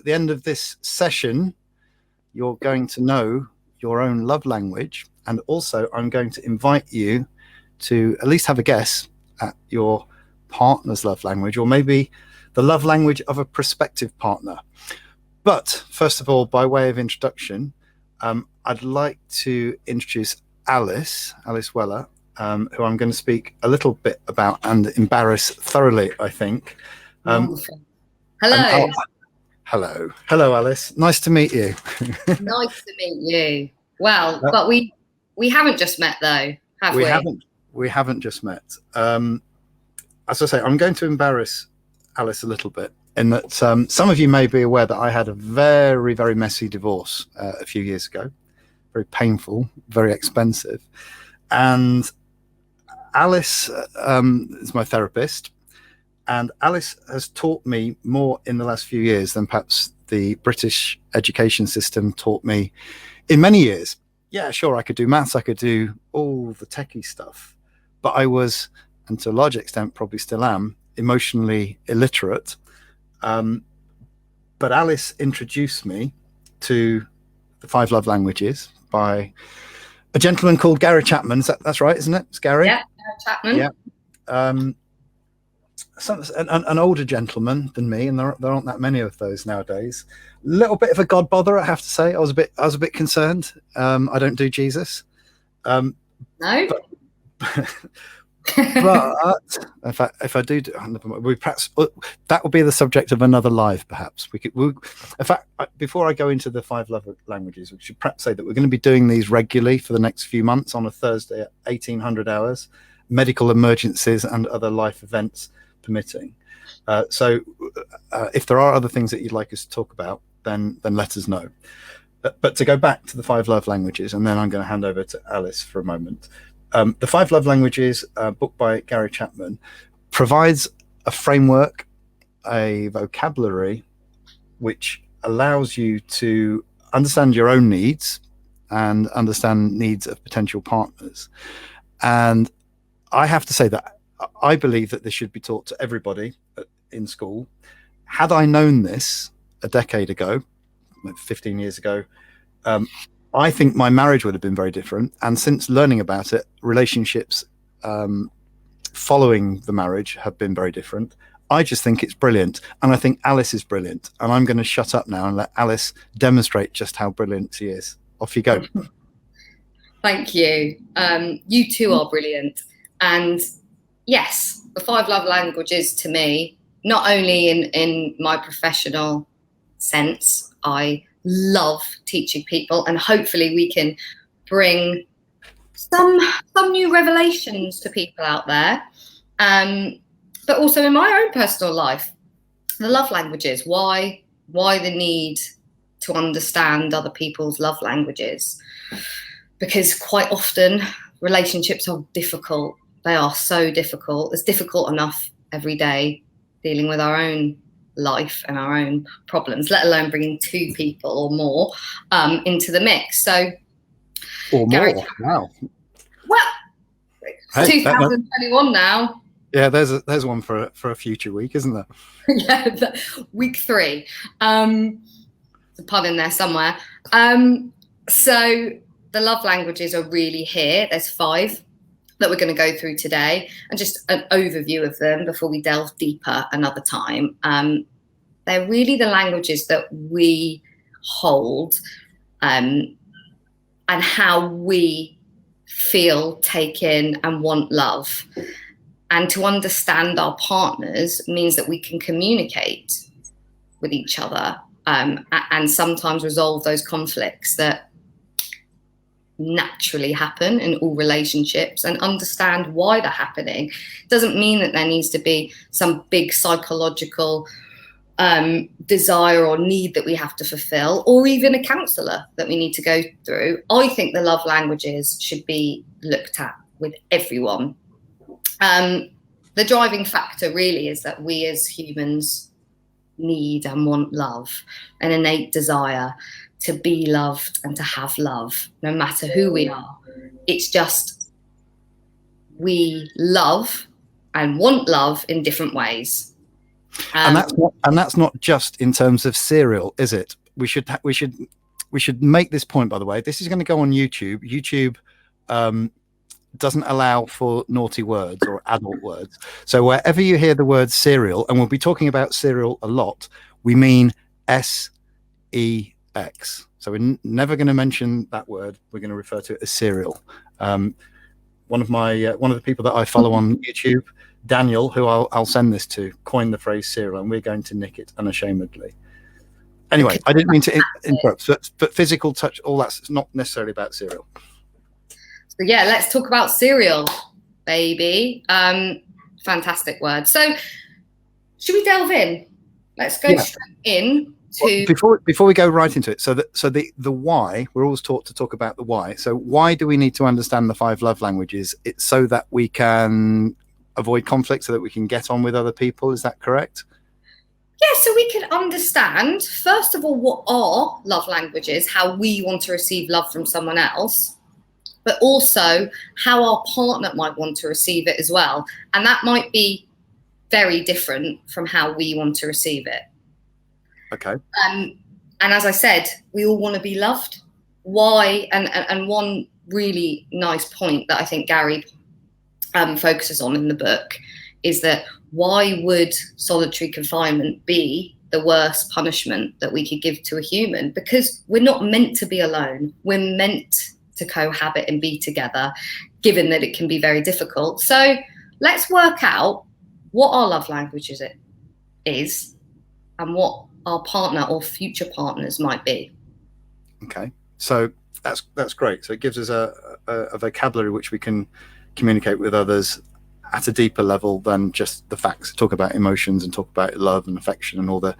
at the end of this session, you're going to know your own love language. And also, I'm going to invite you to at least have a guess at your partner's love language, or maybe the love language of a prospective partner. But first of all, by way of introduction, I'd like to introduce Alice Weller, who I'm going to speak a little bit about and embarrass thoroughly, I think. Hello. Hello, Alice. Nice to meet you. Nice to meet you. Well, but we haven't just met though, have we? We haven't just met. As I say, I'm going to embarrass Alice a little bit in that some of you may be aware that I had a very, very messy divorce a few years ago. Very painful, very expensive. And Alice is my therapist. And Alice has taught me more in the last few years than perhaps the British education system taught me in many years. Yeah, sure, I could do maths, I could do all the techie stuff, but I was, and to a large extent probably still am, emotionally illiterate. But Alice introduced me to the 5 love languages by a gentleman called Gary Chapman. That's right, isn't it? It's Gary? Yeah, Chapman. Yeah. An older gentleman than me, and there aren't that many of those nowadays. A little bit of a god bother, I have to say. I was a bit concerned. I don't do Jesus. No. But if I do, we perhaps that will be the subject of another live. Perhaps in fact, before I go into the 5 love languages, we should perhaps say that we're going to be doing these regularly for the next few months on a Thursday at 1800 hours, medical emergencies and other life events permitting. So if there are other things that you'd like us to talk about, then let us know. But to go back to the 5 love languages, and then I'm going to hand over to Alice for a moment. The 5 love languages, book by Gary Chapman, provides a framework, a vocabulary, which allows you to understand your own needs and understand needs of potential partners. And I have to say that I believe that this should be taught to everybody in school. Had I known this a decade ago, 15 years ago, I think my marriage would have been very different. And since learning about it, relationships following the marriage have been very different. I just think it's brilliant. And I think Alice is brilliant. And I'm going to shut up now and let Alice demonstrate just how brilliant she is. Off you go. Thank you. You too are brilliant. And yes, the 5 love languages to me, not only in my professional sense, I love teaching people, and hopefully we can bring some new revelations to people out there, but also in my own personal life, the love languages, why the need to understand other people's love languages, because quite often relationships are difficult. They are so difficult. It's difficult enough every day dealing with our own life and our own problems, let alone bringing 2 people or more into the mix. So, or more. Wow. Well, hey, 2021 now. Yeah, there's one for a future week, isn't there? Yeah, week 3. There's a pun in there somewhere. So the love languages are really here. There's 5 that we're going to go through today, and just an overview of them before we delve deeper another time. They're really the languages that we hold, and how we feel, take in and want love. And to understand our partners means that we can communicate with each other, and sometimes resolve those conflicts that naturally happen in all relationships, and understand why they're happening. Doesn't mean that there needs to be some big psychological desire or need that we have to fulfill, or even a counsellor that we need to go through. I think the love languages should be looked at with everyone. The driving factor really is that we as humans need and want love, an innate desire to be loved and to have love, no matter who we are. It's just we love and want love in different ways. And that's not just in terms of cereal, is it? We should make this point, by the way. This is going to go on YouTube. YouTube doesn't allow for naughty words or adult words. So wherever you hear the word cereal, and we'll be talking about cereal a lot, we mean SEX. So we're never going to mention that word. We're going to refer to it as cereal. One of the people that I follow on YouTube, Daniel, who I'll send this to, coined the phrase cereal, and we're going to nick it unashamedly. Anyway, I didn't mean to interrupt, but physical touch, all that's not necessarily about cereal. So yeah, let's talk about cereal, baby. Fantastic word. So should we delve in? Let's go straight in to... Before we go right into it, so the why, we're always taught to talk about the why. So why do we need to understand the 5 love languages? It's so that we can avoid conflict, so that we can get on with other people. Is that correct? Yeah, so we can understand, first of all, what are love languages, how we want to receive love from someone else, but also how our partner might want to receive it as well. And that might be very different from how we want to receive it. Okay. And as I said, we all want to be loved. Why? And one really nice point that I think Gary focuses on in the book is that why would solitary confinement be the worst punishment that we could give to a human? Because we're not meant to be alone. We're meant to cohabit and be together, given that it can be very difficult. So let's work out what our love languages is and what our partner or future partners might be. Okay, so that's great. So it gives us a vocabulary which we can communicate with others at a deeper level than just the facts. Talk about emotions and talk about love and affection and all the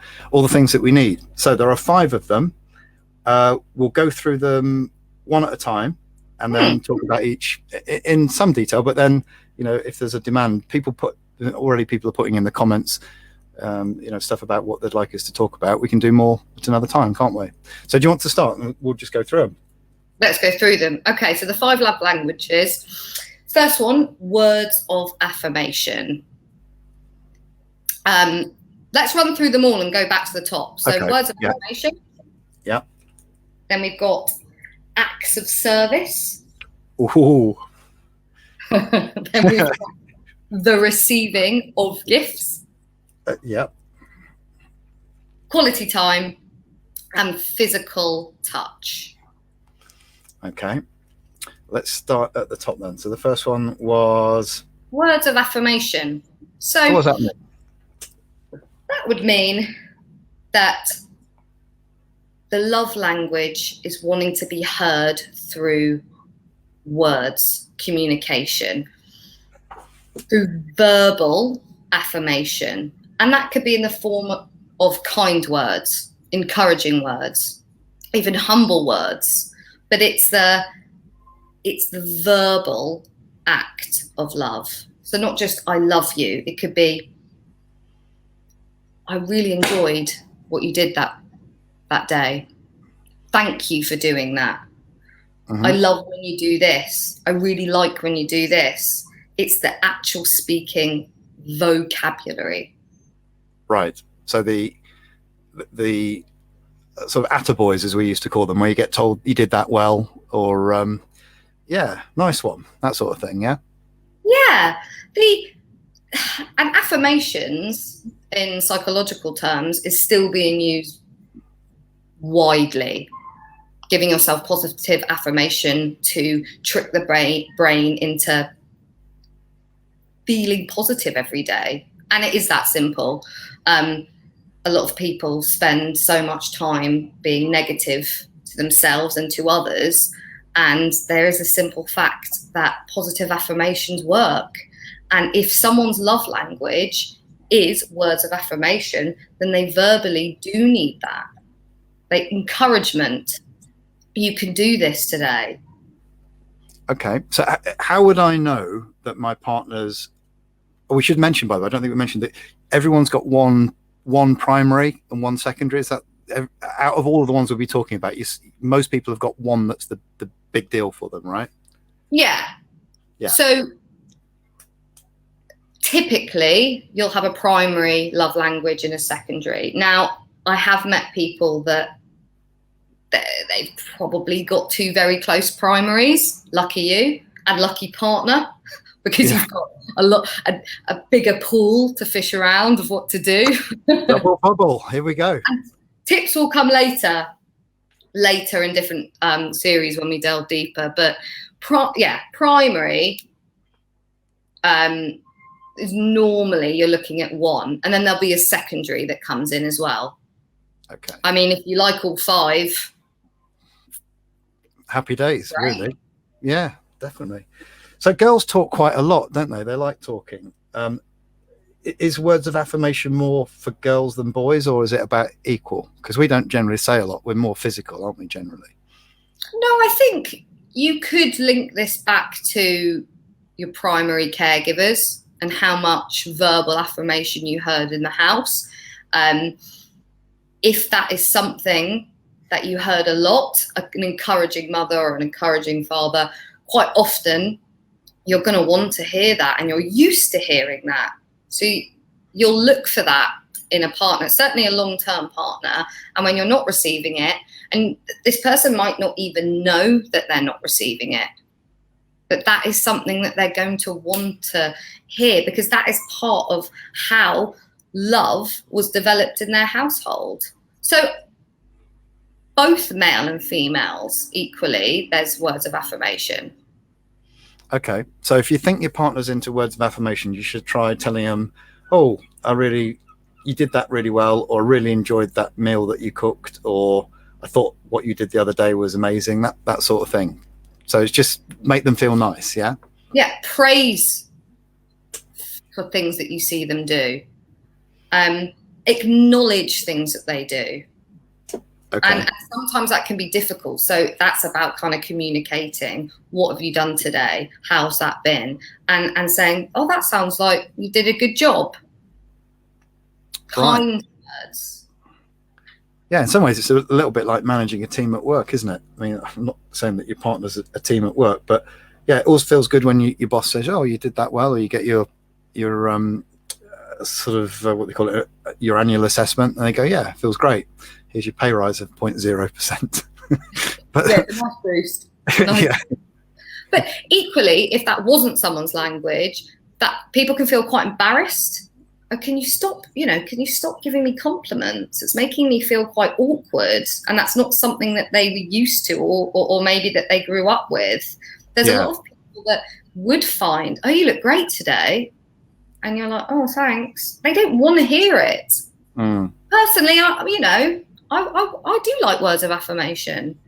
things that we need. So there are 5 of them. We'll go through them one at a time and then talk about each in some detail. But then, if there's a demand, people are putting in the comments, stuff about what they'd like us to talk about. We can do more at another time, can't we? So do you want to start? We'll just go through them. Let's go through them. Okay, so the 5 love languages. First one, words of affirmation. Let's run through them all and go back to the top. So words of affirmation. Yeah. Then we've got acts of service. Ooh. Then we've got the receiving of gifts. Quality time and physical touch. Okay. Let's start at the top then. So the first one was... words of affirmation. So what does that mean? That would mean that the love language is wanting to be heard through words, communication, through verbal affirmation. And that could be in the form of kind words, encouraging words, even humble words. But it's the verbal act of love. So not just I love you. It could be I really enjoyed what you did that day. Thank you for doing that. Mm-hmm. I love when you do this. I really like when you do this. It's the actual speaking vocabulary. Right. So the sort of attaboys, as we used to call them, where you get told you did that well, or nice one, that sort of thing. Yeah. And affirmations in psychological terms is still being used widely. Giving yourself positive affirmation to trick the brain into feeling positive every day. And it is that simple. A lot of people spend so much time being negative to themselves and to others. And there is a simple fact that positive affirmations work. And if someone's love language is words of affirmation, then they verbally do need that. Encouragement. You can do this today. Okay. So how would I know that my partner's... we should mention, by the way, I don't think we mentioned that everyone's got one primary and one secondary. Is that out of all of the ones we'll be talking about, most people have got one that's the big deal for them, right? Yeah. So typically you'll have a primary love language and a secondary. Now, I have met people that they've probably got two very close primaries, lucky you, and lucky partner, because you've got a bigger pool to fish around of what to do. Double bubble, here we go. And tips will come later in different series when we delve deeper, but primary is normally you're looking at one, and then there'll be a secondary that comes in as well. Okay. I mean, if you like all five, happy days, right? Really. Yeah, definitely. So girls talk quite a lot, don't they? They like talking. Is words of affirmation more for girls than boys, or is it about equal? Because we don't generally say a lot. We're more physical, aren't we, generally? No, I think you could link this back to your primary caregivers and how much verbal affirmation you heard in the house. If that is something that you heard a lot, an encouraging mother or an encouraging father, quite often you're going to want to hear that, and you're used to hearing that. So you'll look for that in a partner, certainly a long-term partner. And when you're not receiving it, and this person might not even know that they're not receiving it, but that is something that they're going to want to hear, because that is part of how love was developed in their household. So both male and females equally, there's words of affirmation. Okay, so if you think your partner's into words of affirmation, you should try telling them, oh, you did that really well, or really enjoyed that meal that you cooked, or I thought what you did the other day was amazing, that sort of thing. So it's just make them feel nice, yeah? Yeah, praise for things that you see them do. Acknowledge things that they do. Okay. And sometimes that can be difficult. So that's about kind of communicating. What have you done today? How's that been? And saying, oh, that sounds like you did a good job. Kind words. Yeah, in some ways, it's a little bit like managing a team at work, isn't it? I mean, I'm not saying that your partner's a team at work, but yeah, it always feels good when your boss says, oh, you did that well, or you get your sort of, what they call it, your annual assessment, and they go, yeah, it feels great. Here's your pay rise of 0.0%. But, yeah, it's a nice boost. Nice. Yeah. But equally, if that wasn't someone's language, that people can feel quite embarrassed. Oh, can you stop giving me compliments? It's making me feel quite awkward. And that's not something that they were used to, or maybe that they grew up with. There's a lot of people that would find, oh, you look great today. And you're like, oh, thanks. They don't want to hear it. Personally, I do like words of affirmation.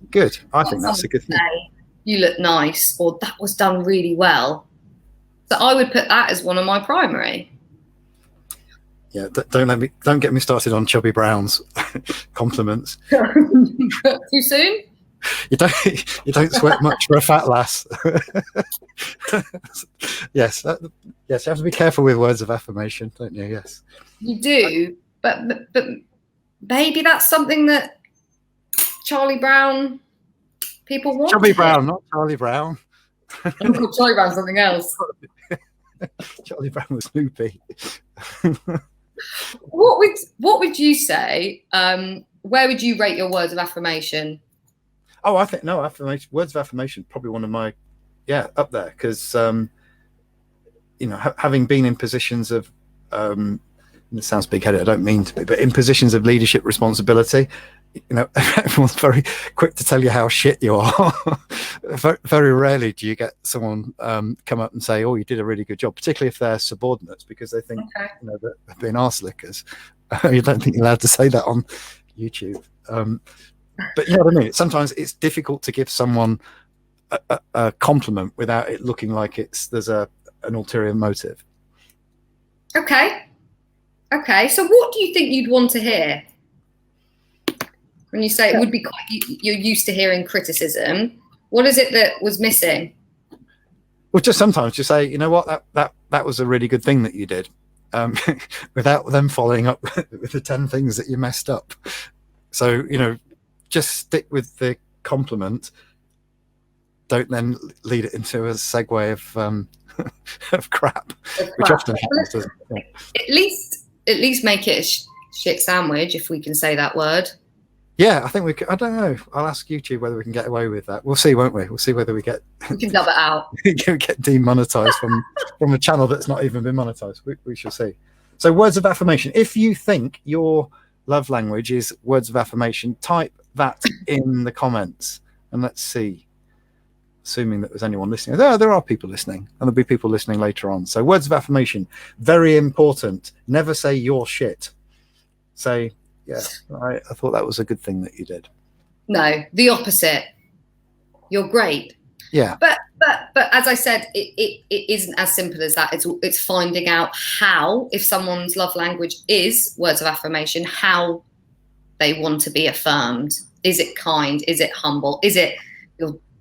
Good. I think that's a good thing. You look nice, or that was done really well. So I would put that as one of my primary. Yeah, don't get me started on Chubby Brown's compliments. Too soon? You don't sweat much for a fat lass. Yes, you have to be careful with words of affirmation, don't you? Yes, you do. But maybe that's something that Charlie Brown people want. Chubby Brown, not Charlie Brown. Charlie Brown's something else. Charlie Brown was Snoopy. What would you say? Where would you rate your words of affirmation? Oh, I think words of affirmation probably one of my up there, because having been in positions of it sounds big-headed, I don't mean to be, but in positions of leadership responsibility, everyone's very quick to tell you how shit you are. very, very rarely do you get someone come up and say, oh, you did a really good job, particularly if they're subordinates, because they think that they're being arse lickers. You don't think you're allowed to say that on YouTube. But you know what I mean? Sometimes it's difficult to give someone a compliment without it looking like there's an ulterior motive. Okay, so what do you think you'd want to hear? When you say it would be you're used to hearing criticism, what is it that was missing? Well, just sometimes just say, you know what, that was a really good thing that you did, without them following up with the 10 things that you messed up. So, just stick with the compliment. don't then lead it into a segue of of crap, which often happens, doesn't it? Yeah. At least make it a shit sandwich, if we can say that word. Yeah, I think we can. I don't know. I'll ask YouTube whether we can get away with that. We'll see, won't we? We'll see whether we can dub it out. get demonetized from a channel that's not even been monetized. We shall see. So, words of affirmation. If you think your love language is words of affirmation, type that in the comments and let's see. Assuming that there's anyone listening. There are people listening, and there'll be people listening later on. So, words of affirmation, very important. Never say you're shit. Say, yeah, I thought that was a good thing that you did. No, the opposite. You're great. Yeah. But as I said, it isn't as simple as that. It's finding out how, if someone's love language is words of affirmation, how they want to be affirmed. Is it kind? Is it humble? Is it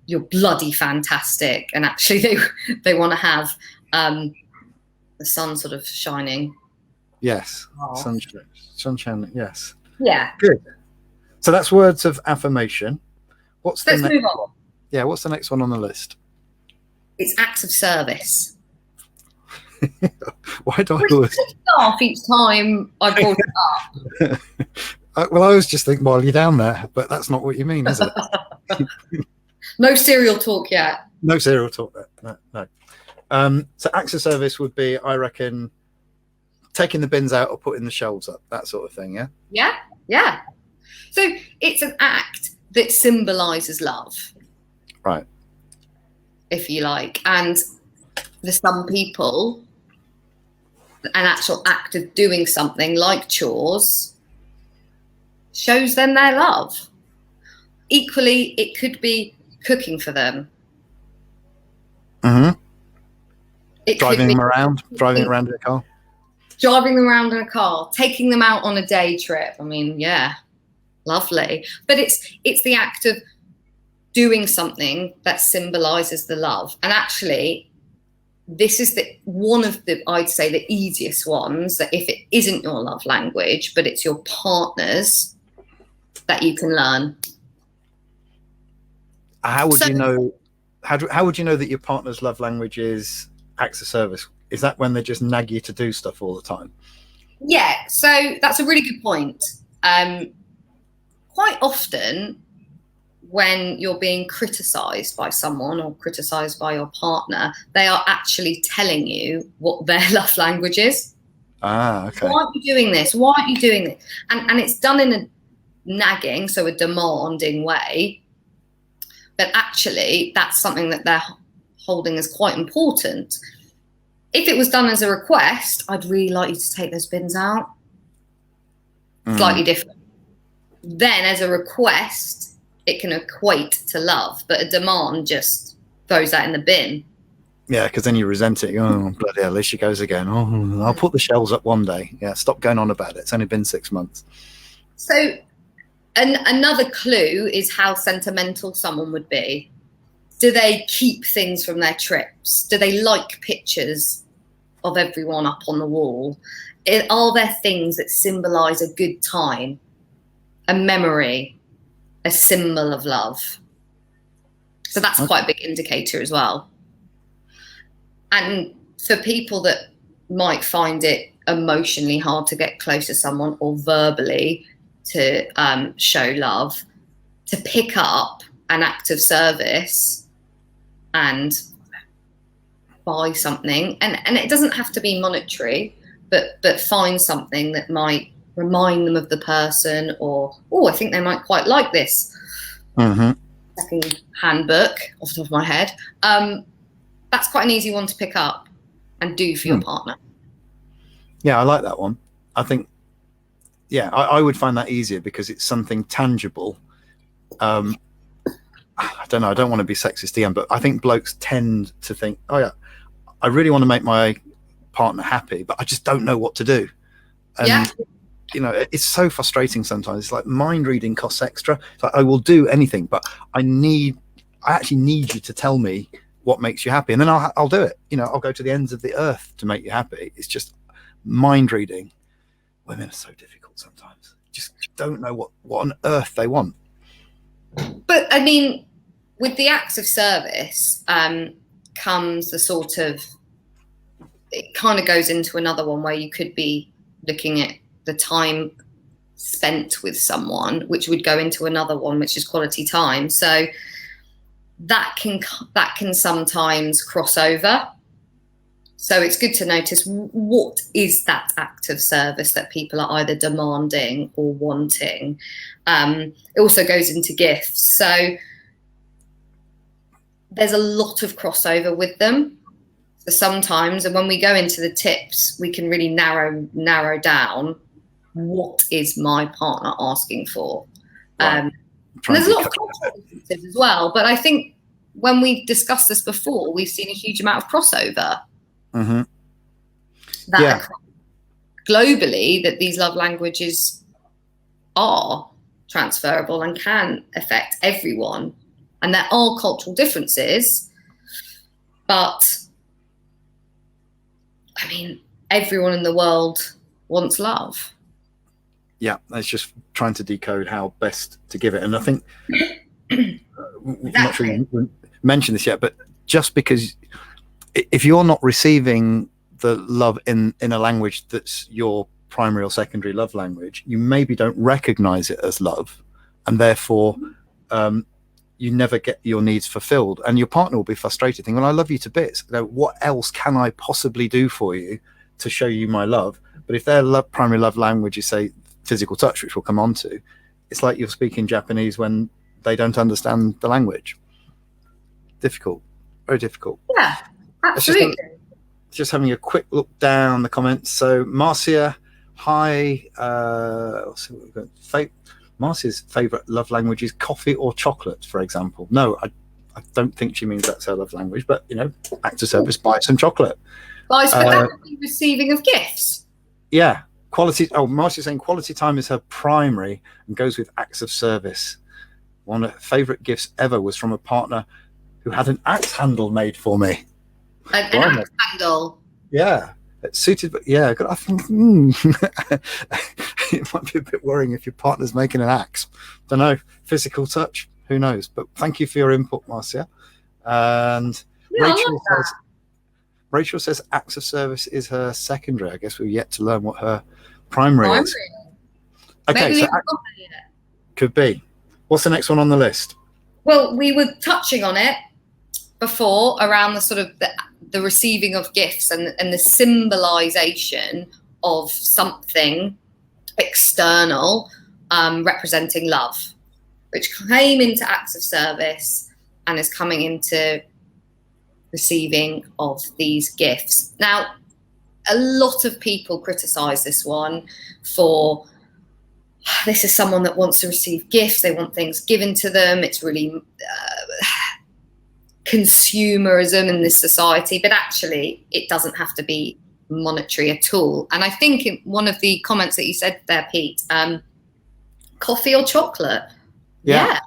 you're bloody fantastic? And actually they want to have the sun sort of shining. Yes. Sunshine. Yes. Yeah. Good. So that's words of affirmation. Let's move on. Yeah. What's the next one on the list? It's acts of service. Why do I always laugh each time I brought it up? Well, I always just think while you're down there, but that's not what you mean, is it? No cereal talk yet. No cereal talk yet. No. So acts of service would be, I reckon, taking the bins out or putting the shelves up, that sort of thing, yeah? Yeah. So it's an act that symbolises love. Right. If you like. And for some people, an actual act of doing something like chores shows them their love. Equally, it could be cooking for them. Mm-hmm. Driving them around in a car. Driving them around in a car, taking them out on a day trip. I mean, yeah, lovely. But it's the act of doing something that symbolises the love. And actually, this is one of the, I'd say, the easiest ones, that if it isn't your love language, but it's your partner's, that you can learn. How would you know? How would you know that your partner's love language is acts of service? Is that when they just nag you to do stuff all the time? Yeah, so that's a really good point. Quite often, when you're being criticised by someone or criticised by your partner, they are actually telling you what their love language is. Ah, okay. Why are you doing this? Why aren't you doing this? And it's done in a nagging, so a demanding way. But actually, that's something that they're holding as quite important. If it was done as a request, I'd really like you to take those bins out. Slightly different. Then as a request, it can equate to love, but a demand just throws that in the bin. Yeah, because then you resent it. Oh, bloody hell, there she goes again. Oh, I'll put the shelves up one day. Yeah, stop going on about it. It's only been 6 months. So another clue is how sentimental someone would be. Do they keep things from their trips? Do they like pictures of everyone up on the wall? Are there things that symbolise a good time, a memory, a symbol of love? So that's quite a big indicator as well. And for people that might find it emotionally hard to get close to someone or verbally to show love, to pick up an act of service and buy something, and it doesn't have to be monetary, but find something that might remind them of the person, or I think they might quite like this. Second hand book off the top of my head. That's quite an easy one to pick up and do for your partner. Yeah, I like that one. I think, yeah, I would find that easier because it's something tangible. I don't know, I don't want to be sexist again, but I think blokes tend to think, oh yeah, I really want to make my partner happy, but I just don't know what to do. And you know, it's so frustrating sometimes. It's like mind reading costs extra. It's like, I will do anything, but I actually need you to tell me what makes you happy, and then I'll do it. You know, I'll go to the ends of the earth to make you happy. It's just mind reading. Women are so difficult sometimes. Just don't know what on earth they want. But I mean, with the acts of service comes the sort of, it kind of goes into another one where you could be looking at the time spent with someone, which would go into another one, which is quality time. So that can sometimes cross over. So it's good to notice, what is that act of service that people are either demanding or wanting. It also goes into gifts. So there's a lot of crossover with them. So sometimes, and when we go into the tips, we can really narrow down, what is my partner asking for? Right. And there's a lot of cultural differences as well. But I think when we've discussed this before, we've seen a huge amount of crossover. Mm-hmm. That globally, that these love languages are transferable and can affect everyone. And there are cultural differences, but I mean, everyone in the world wants love. Yeah, it's just trying to decode how best to give it. And I think, I'm not sure you mentioned this yet, but just because if you're not receiving the love in a language that's your primary or secondary love language, you maybe don't recognize it as love, and therefore you never get your needs fulfilled, and your partner will be frustrated thinking, well, I love you to bits, what else can I possibly do for you to show you my love? But if their primary love language is, say, physical touch, which we'll come on to, it's like you're speaking Japanese when they don't understand the language. Difficult, very difficult. Yeah, absolutely. Just having a quick look down the comments. So Marcia, hi. Marcia's favorite love language is coffee or chocolate, for example. No, I don't think she means that's her love language, but act of service, buy some chocolate. But that would be receiving of gifts. Yeah, quality. Oh, Marcia's saying quality time is her primary and goes with acts of service. One of her favorite gifts ever was from a partner who had an axe handle made for me. An axe handle. Yeah, it's suited. But yeah, I think it might be a bit worrying if your partner's making an axe. Don't know. Physical touch, who knows? But thank you for your input, Marcia. And yeah, Rachel says acts of service is her secondary. I guess we're yet to learn what her primary is. Okay, maybe so could be. What's the next one on the list? Well, we were touching on it before around the sort of the receiving of gifts and the symbolization of something external representing love, which came into acts of service and is coming into receiving of these gifts. Now, a lot of people criticize this one for, this is someone that wants to receive gifts, they want things given to them, it's really consumerism in this society, but actually it doesn't have to be monetary at all. And I think in one of the comments that you said there, Pete, coffee or chocolate. Yeah.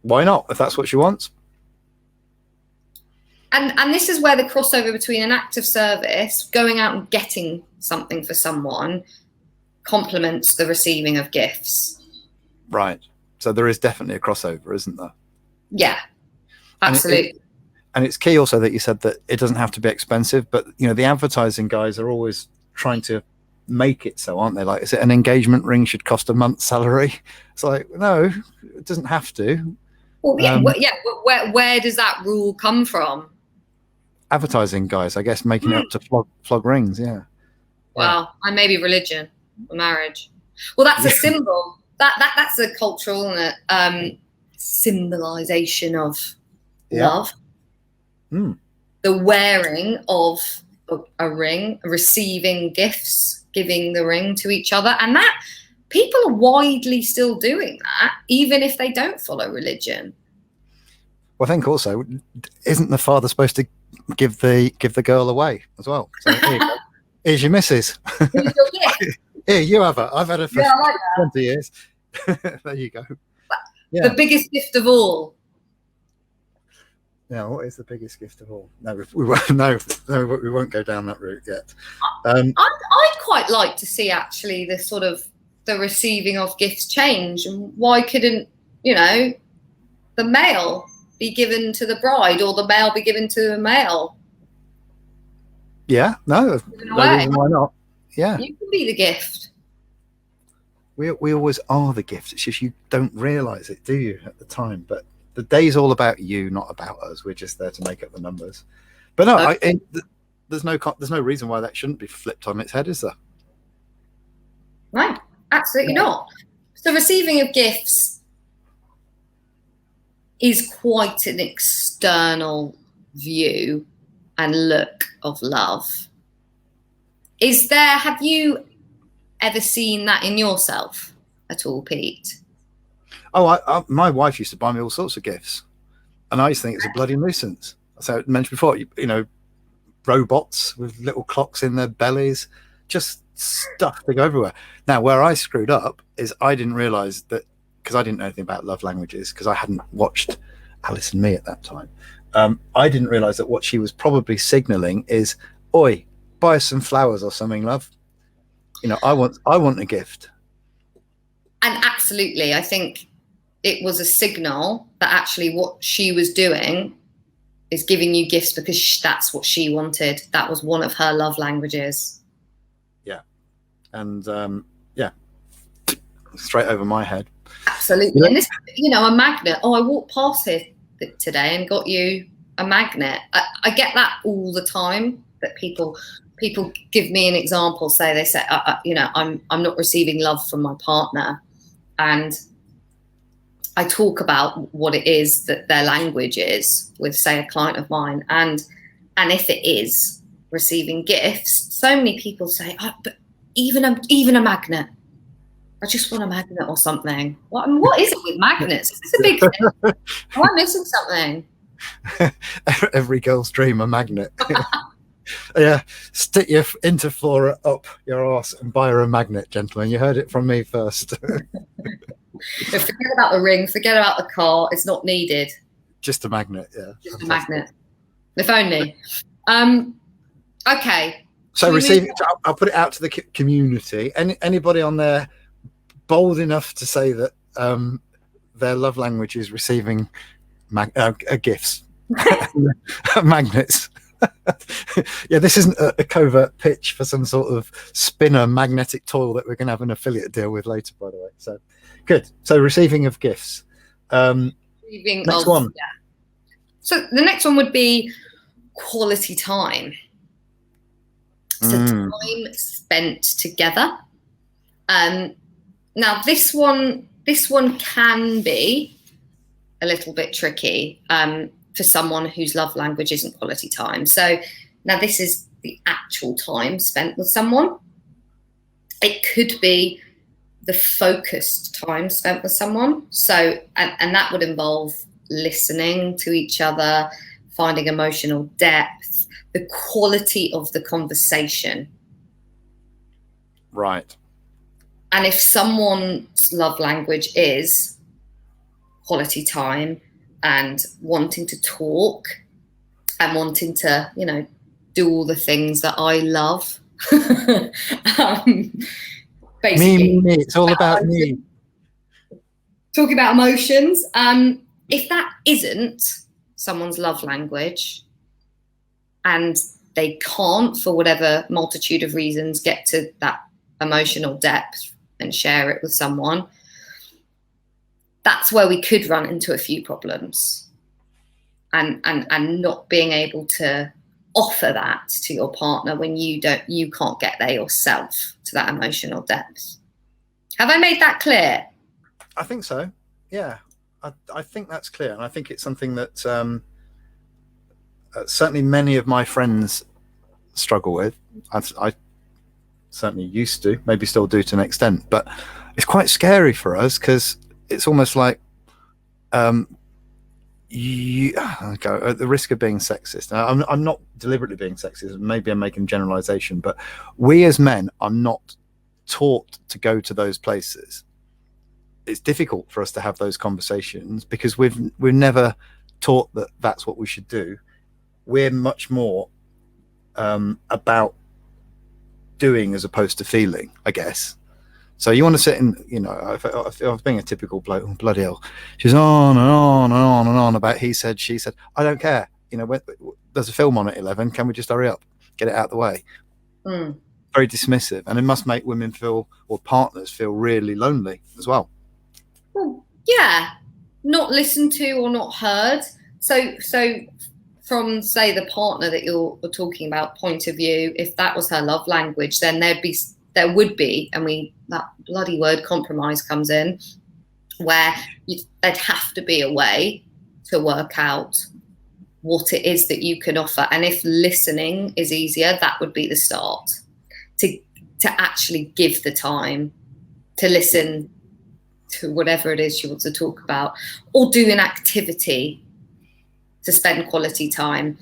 Why not, if that's what she wants? And this is where the crossover between an act of service, going out and getting something for someone, complements the receiving of gifts. Right. So there is definitely a crossover, isn't there? Yeah, absolutely. And it's key also that you said that it doesn't have to be expensive, but the advertising guys are always trying to make it so, aren't they? Like, is it an engagement ring should cost a month's salary? It's like, no, it doesn't have to. Well, yeah, where does that rule come from? Advertising guys, I guess, making it up to flog rings. Yeah. Well, I may be religion or marriage. Well, that's a symbol. That's a cultural symbolization of love. The wearing of a ring, receiving gifts, giving the ring to each other, and that people are widely still doing that, even if they don't follow religion. Well, I think also, isn't the father supposed to give the girl away as well? So here you go. Here's your missus. Here's your gift. Here, you have her. I've had her for 20 years. There you go. Yeah. The biggest gift of all. Now, what is the biggest gift of all? No, we won't go down that route yet. I'd quite like to see actually the receiving of gifts change, and why couldn't the male be given to the bride, or the male be given to the male? Yeah, no reason why not. Yeah, you can be the gift. We always are the gift. It's just you don't realize it, do you, at the time? But the day's all about you, not about us. We're just there to make up the numbers. But no, there's no reason why that shouldn't be flipped on its head, is there? Right, absolutely not. So receiving of gifts is quite an external view and look of love. Have you ever seen that in yourself at all, Pete? Oh, my wife used to buy me all sorts of gifts, and I used to think it's a bloody nuisance. So I mentioned before, you know, robots with little clocks in their bellies, just stuff to go everywhere. Now, where I screwed up is I didn't realize that, because I didn't know anything about love languages, because I hadn't watched Alice and Me at that time. I didn't realize that what she was probably signaling is, oi, buy us some flowers or something, love. You know, I want a gift. And absolutely, I think it was a signal that actually what she was doing is giving you gifts because that's what she wanted. That was one of her love languages. Yeah. And straight over my head. Absolutely. Yeah. And this, you know, a magnet. Oh, I walked past here today and got you a magnet. I get that all the time, that people give me an example. They say, you know, I'm not receiving love from my partner, and I talk about what it is that their language is with, say, a client of mine, and if it is receiving gifts, so many people say, oh, but even a magnet. I just want a magnet or something. What is it with magnets? Is this a big thing? Am I missing something? Every girl's dream, a magnet. Yeah, stick your interflora up your arse and buy her a magnet, gentlemen. You heard it from me first. Forget about the ring, forget about the car. It's not needed. Just a magnet, yeah. Just a magnet. If only. Okay. So I'll put it out to the community. Anybody on there bold enough to say that their love language is receiving gifts, magnets. Yeah, this isn't a covert pitch for some sort of spinner magnetic tool that we're going to have an affiliate deal with later, by the way. So good. So receiving of gifts. Next one. Yeah. So the next one would be quality time. So time spent together. Now this one can be a little bit tricky for someone whose love language isn't quality time. So now this is the actual time spent with someone. It could be the focused time spent with someone. So, and that would involve listening to each other, finding emotional depth, the quality of the conversation. Right. And if someone's love language is quality time and wanting to talk and wanting to, you know, do all the things that I love, basically, me. It's all about me. Talking about emotions. If that isn't someone's love language and they can't, for whatever multitude of reasons, get to that emotional depth and share it with someone, that's where we could run into a few problems, and not being able to offer that to your partner when you can't get there yourself to that emotional depth. Have I made that clear? I think so. Yeah, I think that's clear, and I think it's something that certainly many of my friends struggle with. I certainly used to, maybe still do to an extent, but it's quite scary for us because it's almost like at the risk of being sexist. Now, I'm not deliberately being sexist. Maybe I'm making a generalization, but we as men are not taught to go to those places. It's difficult for us to have those conversations because we're never taught that that's what we should do. We're much more about doing as opposed to feeling, I guess. So you want to sit in, you know, I was being a typical bloke. Oh, bloody hell, she's on and on and on and on about he said, she said. I don't care. You know, there's a film on at 11. Can we just hurry up, get it out of the way? Very dismissive, and it must make women feel, or partners feel, really lonely as well. Well, yeah, not listened to or not heard. So from, say, the partner that you're talking about point of view, if that was her love language, then there would be, that bloody word compromise comes in, where there'd have to be a way to work out what it is that you can offer. And if listening is easier, that would be the start, to actually give the time to listen to whatever it is she wants to talk about, or do an activity to spend quality time.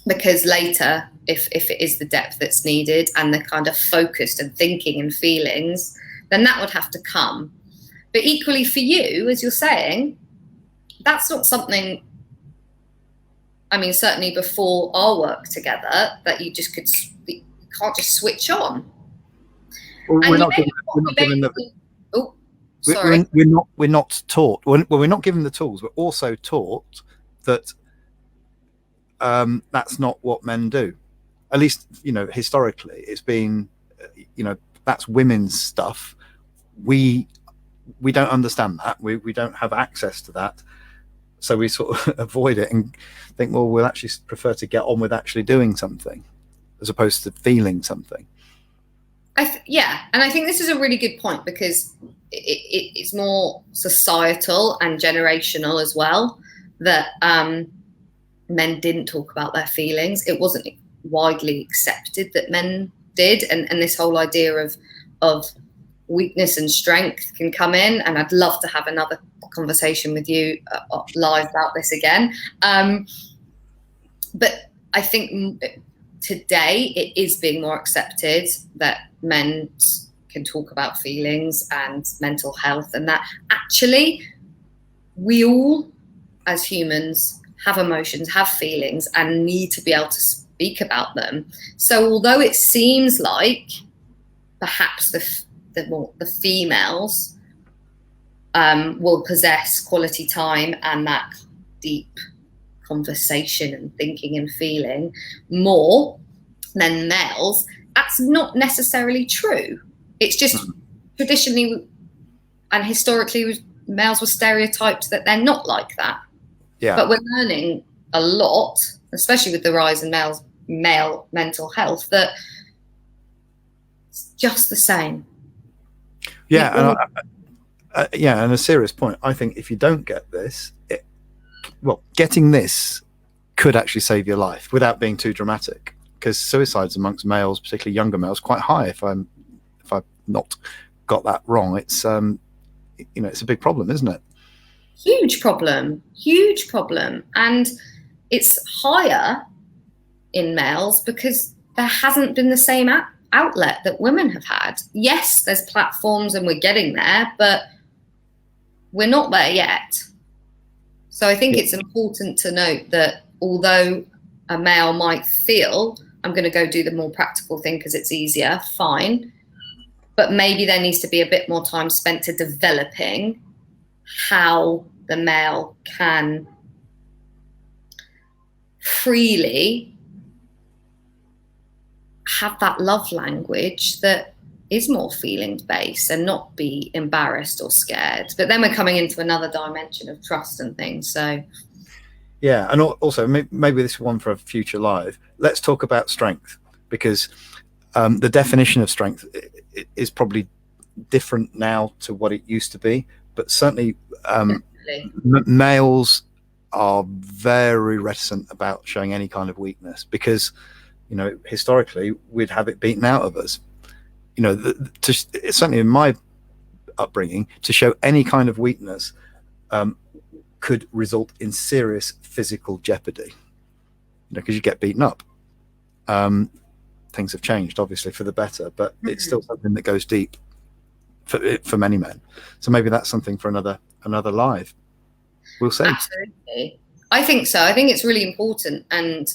Because later, if it is the depth that's needed and the kind of focused and thinking and feelings, then that would have to come. But equally for you, as you're saying, that's not something, I mean, certainly before our work together, that you just can't just switch on. Well, we're not taught. Well, we're not given the tools. We're also taught that that's not what men do. At least, you know, historically, it's been, you know, that's women's stuff. We don't understand that. We don't have access to that. So we sort of avoid it and think, well, we'll actually prefer to get on with actually doing something as opposed to feeling something. Yeah, and I think this is a really good point, because it's more societal and generational as well, that men didn't talk about their feelings. It wasn't widely accepted that men did, and this whole idea of weakness and strength can come in, and I'd love to have another conversation with you live about this again. But I think today it is being more accepted that men can talk about feelings and mental health, and that actually we all as humans have emotions, have feelings, and need to be able to speak about them. So although it seems like perhaps the females will possess quality time and that deep conversation and thinking and feeling more than males, that's not necessarily true. It's just traditionally and historically males were stereotyped that they're not like that. Yeah. But we're learning a lot, especially with the rise in male mental health, that it's just the same. Yeah, and a serious point. I think if you don't get this, getting this could actually save your life without being too dramatic, because suicides amongst males, particularly younger males, quite high. If I've not got that wrong, it's it's a big problem, isn't it? Huge problem, and it's higher in males because there hasn't been the same outlet that women have had. Yes, there's platforms and we're getting there, but we're not there yet. So I think it's important to note that although a male might feel, I'm going to go do the more practical thing because it's easier, fine, but maybe there needs to be a bit more time spent to developing how the male can freely have that love language that is more feelings based and not be embarrassed or scared. But then we're coming into another dimension of trust and things. So yeah, and also maybe this is one for a future live. Let's talk about strength, because the definition of strength is probably different now to what it used to be. But certainly males are very reticent about showing any kind of weakness, because historically we'd have it beaten out of us. Certainly in my upbringing, to show any kind of weakness could result in serious physical jeopardy, because you get beaten up. Things have changed, obviously, for the better, but it's still something that goes deep for many men. So maybe that's something for another live. We'll see. Absolutely. I think so. I think it's really important. And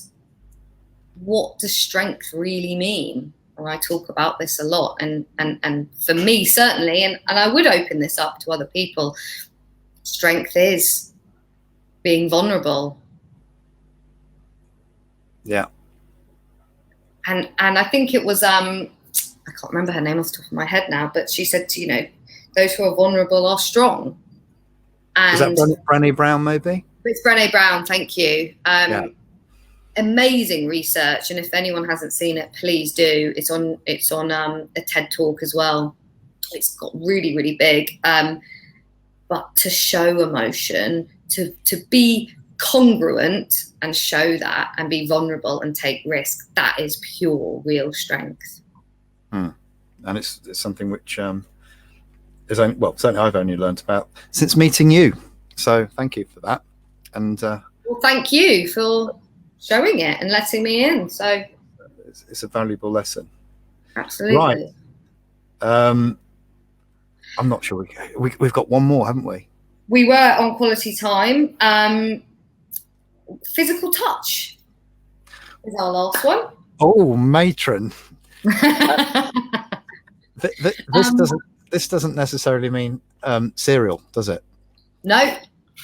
what does strength really mean? or I talk about this a lot, and for me certainly, and I would open this up to other people. Strength is being vulnerable. Yeah. And I think it was I can't remember her name off the top of my head now, but she said, you know, those who are vulnerable are strong. And is that Brené Brown, maybe? It's Brené Brown, thank you. Yeah. Amazing research, and if anyone hasn't seen it, please do. It's on a TED Talk as well. It's got really big. But to show emotion, to be congruent and show that, and be vulnerable and take risk, that is pure, real strength. And it's something which is only, well, certainly I've only learned about since meeting you. So thank you for that. And well, thank you for showing it and letting me in. So it's a valuable lesson. Absolutely. Right. I'm not sure we've got one more, haven't we? We were on quality time. Physical touch is our last one. Oh, matron. This doesn't necessarily mean cereal, does it? No,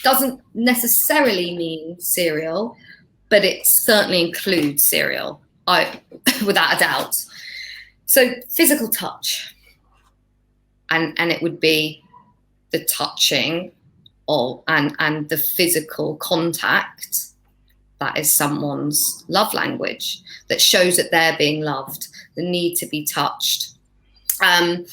doesn't necessarily mean cereal, but it certainly includes cereal, without a doubt. So physical touch, and it would be the touching of and the physical contact. That is someone's love language, that shows that they're being loved, the need to be touched. And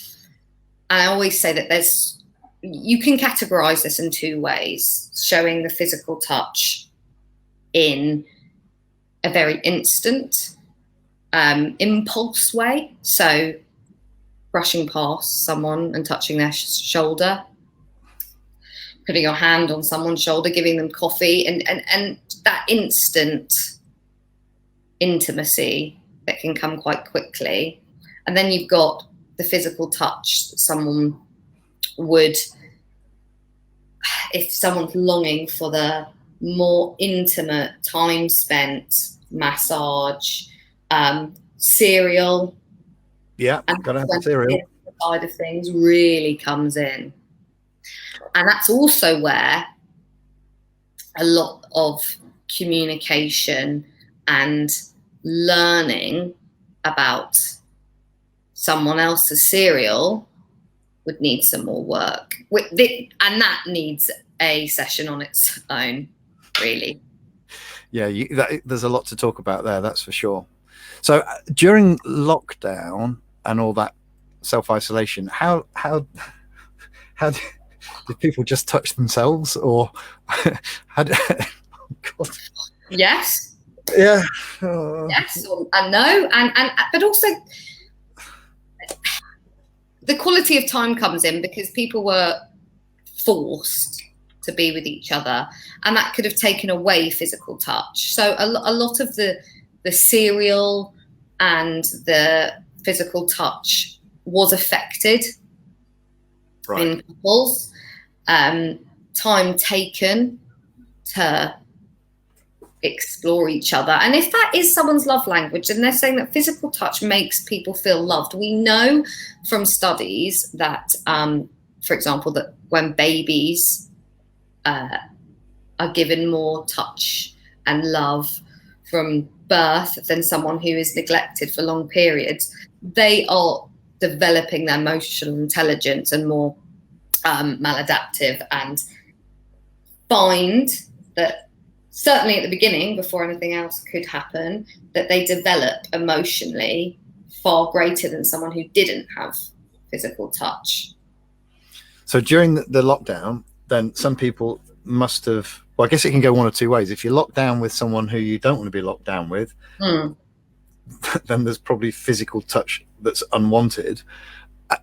I always say that you can categorize this in two ways: showing the physical touch in a very instant, impulse way. So brushing past someone and touching their shoulder, putting your hand on someone's shoulder, giving them coffee, and that instant intimacy that can come quite quickly. And then you've got the physical touch that someone would, if someone's longing for the more intimate time spent, massage, cereal. Yeah, gotta have cereal. The side of things really comes in. And that's also where a lot of communication and learning about someone else's cereal would need some more work. And that needs a session on its own, really. Yeah, there's a lot to talk about there, that's for sure. So during lockdown and all that self-isolation, how did people just touch themselves, or oh God. Yes. Yeah. Yes and no, and but also the quality of time comes in because people were forced to be with each other, and that could have taken away physical touch. So a lot of the cereal and the physical touch was affected in couples. Time taken to explore each other, and if that is someone's love language, and they're saying that physical touch makes people feel loved, we know from studies that for example, that when babies are given more touch and love from birth than someone who is neglected for long periods, they are developing their emotional intelligence and more maladaptive, and find that certainly at the beginning, before anything else could happen, that they develop emotionally far greater than someone who didn't have physical touch. So during the lockdown, then some people must have, well, I guess it can go one of two ways. If you're locked down with someone who you don't want to be locked down with, then there's probably physical touch that's unwanted.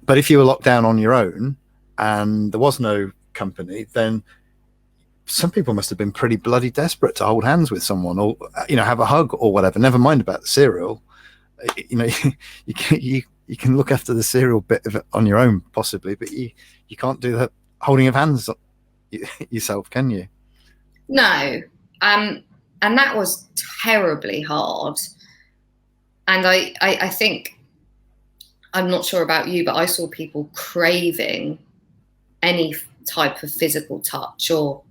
But if you were locked down on your own and there was no company, then some people must have been pretty bloody desperate to hold hands with someone, or have a hug or whatever. Never mind about the cereal. You can look after the cereal bit of it on your own possibly, but you can't do the holding of hands yourself, can you? No. And that was terribly hard. And I think I'm not sure about you, but I saw people craving any type of physical touch, and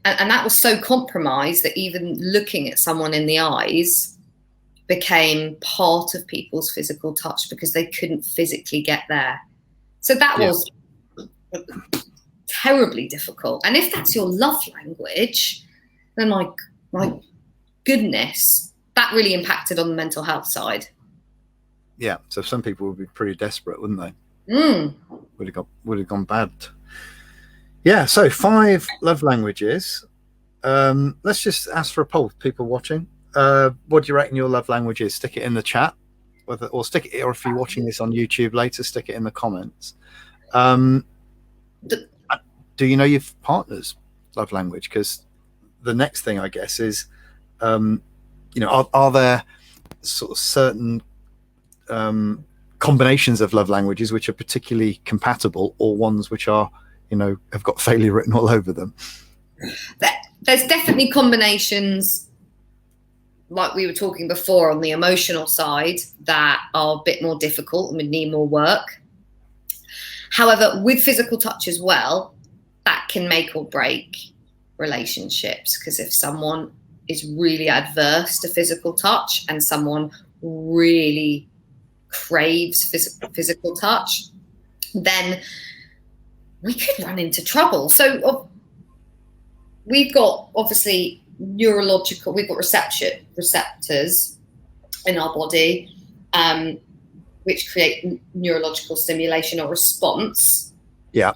that was so compromised that even looking at someone in the eyes became part of people's physical touch because they couldn't physically get there. So that was terribly difficult. And if that's your love language, then my goodness, that really impacted on the mental health side. Yeah, so some people would be pretty desperate, wouldn't they? Would have gone bad. Yeah, so 5 love languages. Let's just ask for a poll, people watching. What do you reckon your love language is? Stick it in the chat, or if you're watching this on YouTube later, stick it in the comments. Do you know your partner's love language? Because the next thing, I guess, is, are there sort of certain combinations of love languages which are particularly compatible, or ones which are, have got failure written all over them? There's definitely combinations, like we were talking before, on the emotional side that are a bit more difficult and would need more work. However, with physical touch as well, that can make or break relationships, because if someone is really adverse to physical touch and someone really craves physical touch, then we could run into trouble. So we've got, obviously, we've got receptors in our body, which create neurological stimulation or response. Yeah.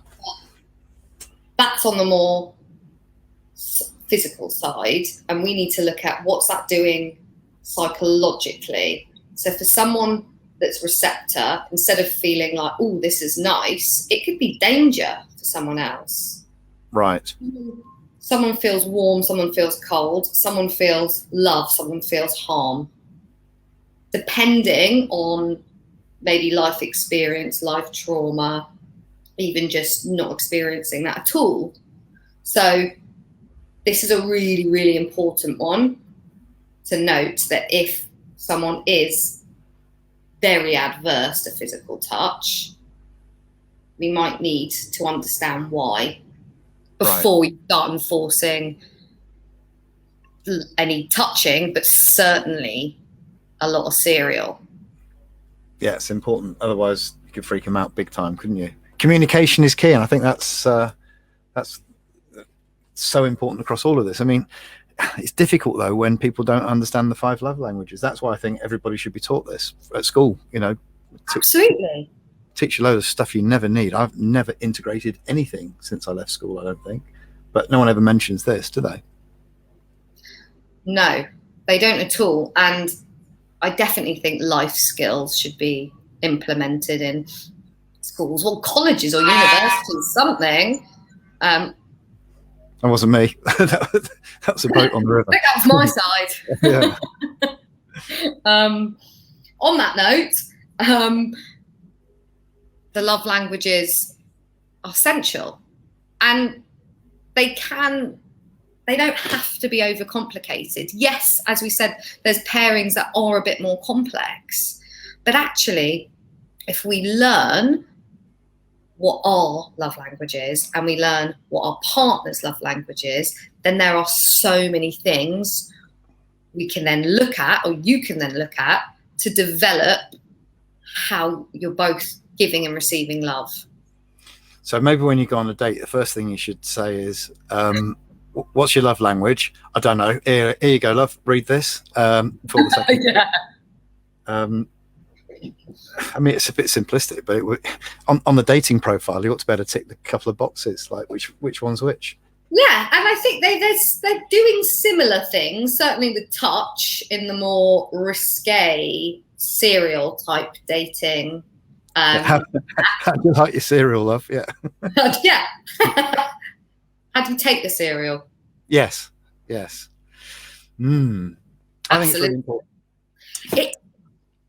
That's on the more physical side, and we need to look at what's that doing psychologically. So for someone that's receptor, instead of feeling like, oh, this is nice, it could be danger for someone else. Right. Someone feels warm, someone feels cold, someone feels love, someone feels harm. Depending on maybe life experience, life trauma, even just not experiencing that at all. So this is a really, really important one to note, that if someone is very adverse to physical touch, we might need to understand why before you start enforcing any touching, but certainly a lot of cereal. Yeah, it's important. Otherwise, you could freak them out big time, couldn't you? Communication is key, and I think that's so important across all of this. I mean, it's difficult though when people don't understand the 5 love languages. That's why I think everybody should be taught this at school. Absolutely. Teach a load of stuff you never need. I've never integrated anything since I left school, I don't think. But no one ever mentions this, do they? No, they don't at all. And I definitely think life skills should be implemented in schools or colleges or universities, something. That wasn't me. that was a boat on the river. I think that was my side. Yeah. On that note, the love languages are essential, and they don't have to be overcomplicated. Yes, as we said, there's pairings that are a bit more complex, but actually, if we learn what our love language is and we learn what our partner's love language is, then there are so many things we can then look at, or you can then look at, to develop how you're both giving and receiving love. So maybe when you go on a date, the first thing you should say is, what's your love language? I don't know. Here you go, love. Read this. For the second. Yeah. I mean, it's a bit simplistic, but on the dating profile, you ought to better tick the couple of boxes, like which one's which. Yeah, and I think they're doing similar things. Certainly the touch in the more risque serial type dating. How do you like your cereal, love? Yeah. Yeah. How do you take the cereal? Yes. I think it's really important.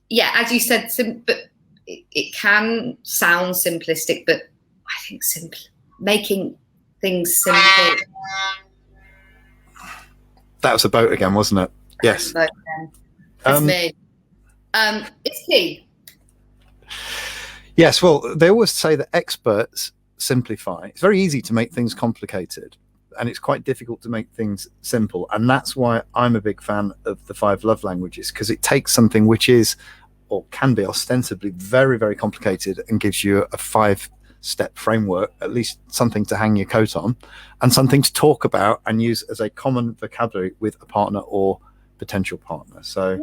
Yeah, as you said, but it can sound simplistic, but I think making things simple. That was a boat again, wasn't it? Yes. That's me. It's key. Yes, well, they always say that experts simplify. It's very easy to make things complicated, and it's quite difficult to make things simple. And that's why I'm a big fan of the 5 love languages, because it takes something which is, or can be ostensibly very, very complicated, and gives you a 5-step framework, at least something to hang your coat on, and something to talk about and use as a common vocabulary with a partner or potential partner. So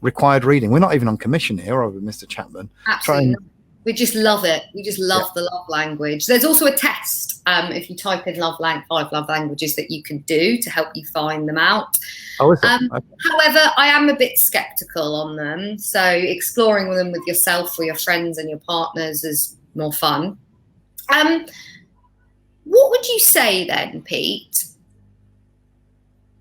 required reading. We're not even on commission here, are we, Mr. Chapman? Absolutely. We just love it. We just love the love language. There's also a test if you type in 5 love languages that you can do to help you find them out. Oh, is it? Okay. However, I am a bit skeptical on them. So exploring them with yourself or your friends and your partners is more fun. What would you say then, Pete,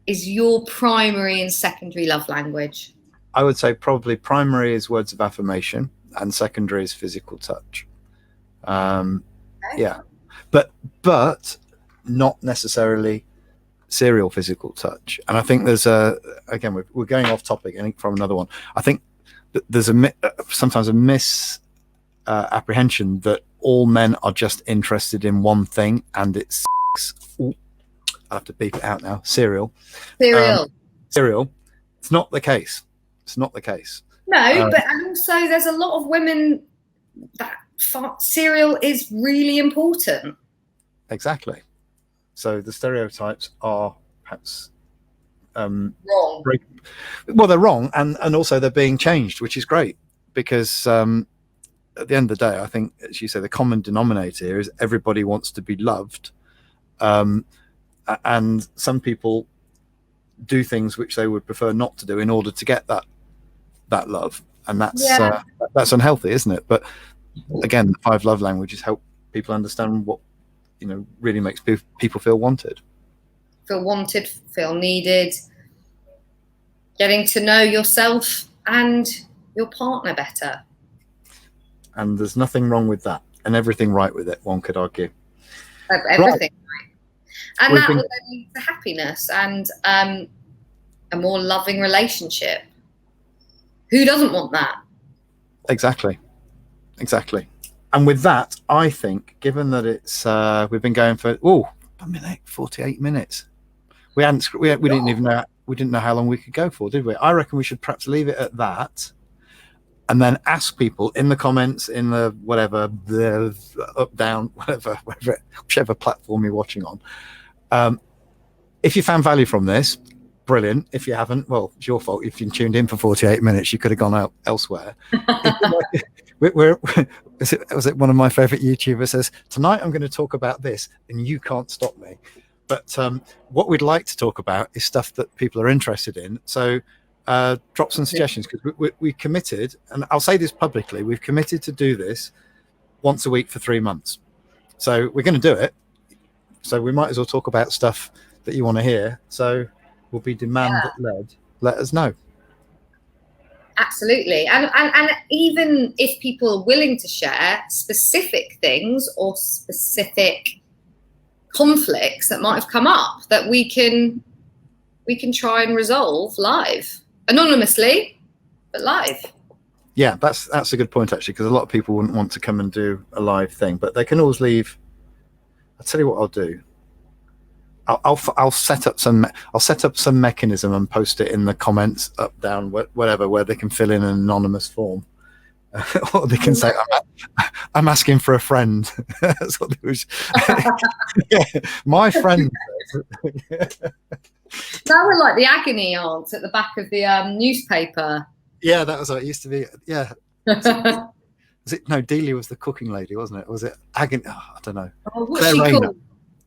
is your primary and secondary love language? I would say probably primary is words of affirmation, and secondary is physical touch. Yeah, but not necessarily serial physical touch. And I think there's again, we're going off topic, I think, from another one. I think that there's sometimes a misapprehension that all men are just interested in one thing, and it's I have to beep it out now. Serial. It's not the case. It's not the case. No, but and also there's a lot of women that serial is really important. Exactly. So the stereotypes are perhaps wrong. Well, they're wrong, and also they're being changed, which is great, because at the end of the day, I think, as you say, the common denominator here is everybody wants to be loved, and some people do things which they would prefer not to do in order to get that love, and that's unhealthy, isn't it? But again, the 5 love languages help people understand what really makes people feel wanted, feel needed, getting to know yourself and your partner better. And there's nothing wrong with that, and everything right with it, one could argue. Everything right. And that will then lead to happiness and a more loving relationship. Who doesn't want that? Exactly. And with that, I think, given that it's we've been going for 48 minutes. We didn't even know how long we could go for, did we? I reckon we should perhaps leave it at that, and then ask people in the comments, in the whatever, the up, down, whichever platform you're watching on, if you found value from this. Brilliant. If you haven't, well, it's your fault. If you tuned in for 48 minutes, you could have gone out elsewhere. Was it one of my favorite YouTubers says, tonight I'm going to talk about this and you can't stop me. But what we'd like to talk about is stuff that people are interested in. So drop some suggestions, because we committed, and I'll say this publicly, we've committed to do this once a week for 3 months. So we're going to do it. So we might as well talk about stuff that you want to hear. So will be demand-led. Let us know. Absolutely. And even if people are willing to share specific things or specific conflicts that might have come up that we can try and resolve live, anonymously, but live. Yeah, that's a good point, actually, because a lot of people wouldn't want to come and do a live thing, but they can always leave. I'll tell you what I'll do. I'll set up some mechanism and post it in the comments, up, down, whatever, where they can fill in an anonymous form, or they can say, "I'm asking for a friend." That's what they was. Yeah, my friend. That was like the agony aunt at the back of the newspaper. Yeah, that was what it used to be. Yeah. Was it? No, Delia was the cooking lady, wasn't it? Or was it agony? Oh, I don't know. Oh, what's she called?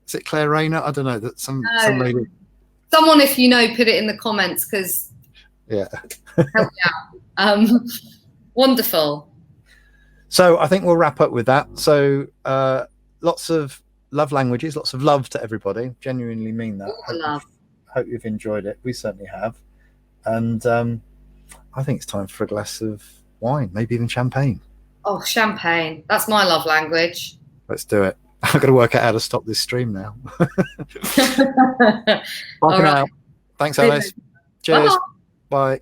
Is it Claire Rayner? I don't know. That some lady. Someone, if you know, put it in the comments, because help me out. Wonderful. So I think we'll wrap up with that. So lots of love languages, lots of love to everybody. Genuinely mean that. Hope you've enjoyed it. We certainly have. And I think it's time for a glass of wine, maybe even champagne. Oh, champagne. That's my love language. Let's do it. I've got to work out how to stop this stream now. Bye for now. Thanks, Alice. Cheers. Bye.